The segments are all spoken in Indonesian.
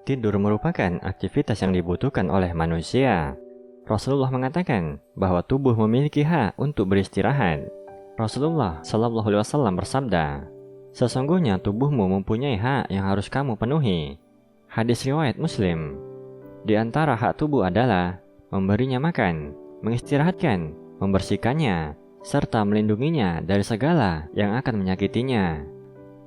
Tidur merupakan aktivitas yang dibutuhkan oleh manusia. Rasulullah mengatakan bahwa tubuh memiliki hak untuk beristirahat. Rasulullah Shallallahu Alaihi Wasallam bersabda, "Sesungguhnya tubuhmu mempunyai hak yang harus kamu penuhi." Hadis riwayat Muslim. Di antara hak tubuh adalah memberinya makan, mengistirahatkan, membersihkannya, serta melindunginya dari segala yang akan menyakitinya.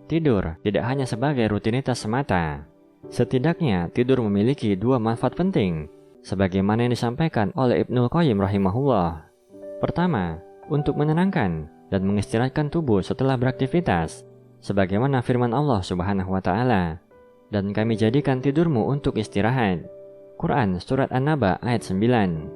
Tidur tidak hanya sebagai rutinitas semata. Setidaknya tidur memiliki dua manfaat penting, sebagaimana yang disampaikan oleh Ibnul Qayyim rahimahullah. Pertama, untuk menenangkan dan mengistirahatkan tubuh setelah beraktivitas, sebagaimana firman Allah Subhanahu wa Ta'ala, "Dan kami jadikan tidurmu untuk istirahat." Quran Surat An-Naba ayat 9.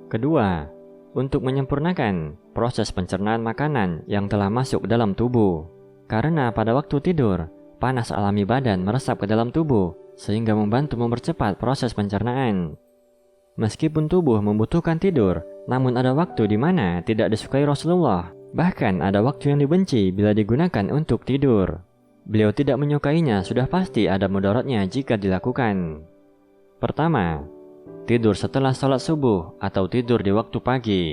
Kedua, untuk menyempurnakan proses pencernaan makanan yang telah masuk dalam tubuh. Karena pada waktu tidur, panas alami badan meresap ke dalam tubuh sehingga membantu mempercepat proses pencernaan. Meskipun tubuh membutuhkan tidur, namun ada waktu di mana tidak disukai Rasulullah. Bahkan ada waktu yang dibenci bila digunakan untuk tidur. Beliau tidak menyukainya, sudah pasti ada mudaratnya jika dilakukan. Pertama, tidur setelah sholat subuh atau tidur di waktu pagi.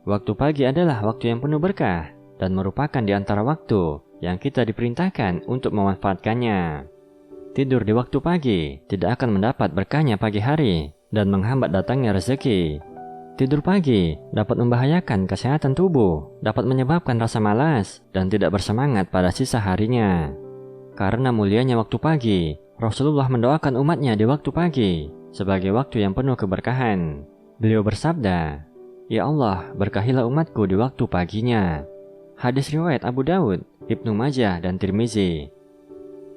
Waktu pagi adalah waktu yang penuh berkah dan merupakan di antara waktu yang kita diperintahkan untuk memanfaatkannya. Tidur di waktu pagi tidak akan mendapat berkahnya pagi hari dan menghambat datangnya rezeki. Tidur pagi dapat membahayakan kesehatan tubuh, dapat menyebabkan rasa malas dan tidak bersemangat pada sisa harinya. Karena mulianya waktu pagi, Rasulullah mendoakan umatnya di waktu pagi sebagai waktu yang penuh keberkahan. Beliau bersabda, "Ya Allah, berkahilah umatku di waktu paginya." Hadis riwayat Abu Dawud, Ibnu Majah, dan Tirmizi.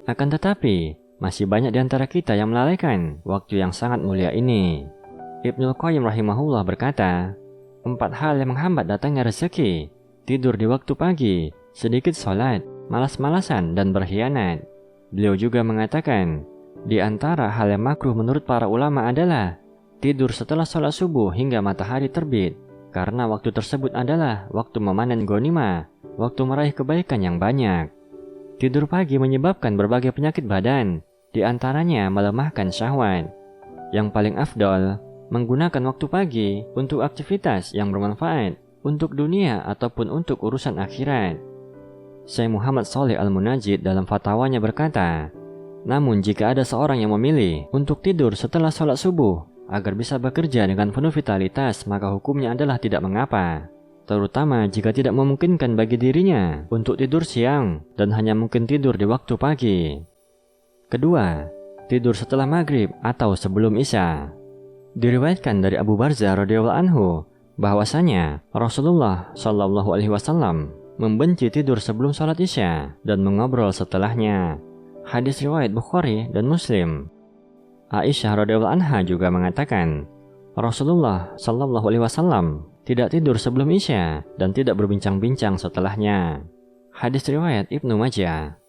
Akan tetapi, masih banyak di antara kita yang melalaikan waktu yang sangat mulia ini. Ibnul Qayyim rahimahullah berkata, 4 hal yang menghambat datangnya rezeki: tidur di waktu pagi, sedikit sholat, malas-malasan, dan berkhianat. Beliau juga mengatakan, di antara hal yang makruh menurut para ulama adalah tidur setelah sholat subuh hingga matahari terbit, karena waktu tersebut adalah waktu memanen ghanimah, waktu meraih kebaikan yang banyak. Tidur pagi menyebabkan berbagai penyakit badan, di antaranya melemahkan syahwat. Yang paling afdol, menggunakan waktu pagi untuk aktivitas yang bermanfaat untuk dunia ataupun untuk urusan akhirat. Syekh Muhammad Shalih Al-Munajjid dalam fatwanya berkata, namun jika ada seorang yang memilih untuk tidur setelah sholat subuh agar bisa bekerja dengan penuh vitalitas, maka hukumnya adalah tidak mengapa, terutama jika tidak memungkinkan bagi dirinya untuk tidur siang dan hanya mungkin tidur di waktu pagi. Kedua, tidur setelah maghrib atau sebelum isya. Diriwayatkan dari Abu Barzah radhiyallahu anhu bahwasanya Rasulullah Shallallahu Alaihi Wasallam membenci tidur sebelum sholat isya dan mengobrol setelahnya. Hadis riwayat Bukhari dan Muslim. Aisyah radhiyallahu anha juga mengatakan, Rasulullah Shallallahu Alaihi Wasallam tidak tidur sebelum isya dan tidak berbincang-bincang setelahnya. Hadis riwayat Ibnu Majah.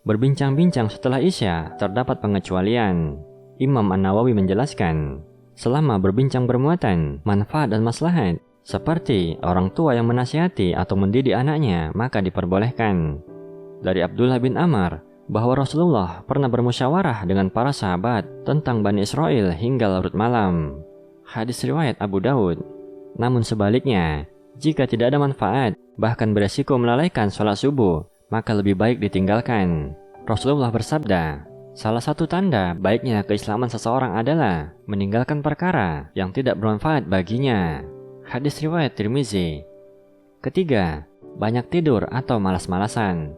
Berbincang-bincang setelah isya terdapat pengecualian. Imam An-Nawawi menjelaskan, selama berbincang bermuatan manfaat dan maslahat, seperti orang tua yang menasihati atau mendidik anaknya, maka diperbolehkan. Dari Abdullah bin Amr bahwa Rasulullah pernah bermusyawarah dengan para sahabat tentang Bani Israel hingga larut malam. Hadis riwayat Abu Dawud. Namun sebaliknya, jika tidak ada manfaat, bahkan beresiko melalaikan sholat subuh, maka lebih baik ditinggalkan. Rasulullah bersabda, salah satu tanda baiknya keislaman seseorang adalah meninggalkan perkara yang tidak bermanfaat baginya. Hadis riwayat Tirmizi. Ketiga, banyak tidur atau malas-malasan.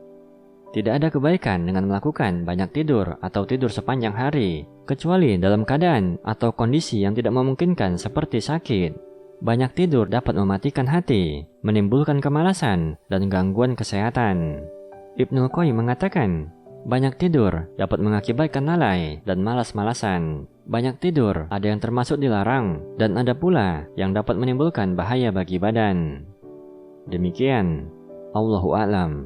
Tidak ada kebaikan dengan melakukan banyak tidur atau tidur sepanjang hari, kecuali dalam keadaan atau kondisi yang tidak memungkinkan seperti sakit. Banyak tidur dapat mematikan hati, menimbulkan kemalasan dan gangguan kesehatan. Ibnul Qayyim mengatakan, banyak tidur dapat mengakibatkan lalai dan malas-malasan. Banyak tidur ada yang termasuk dilarang, dan ada pula yang dapat menimbulkan bahaya bagi badan. Demikian, Allahu a'lam.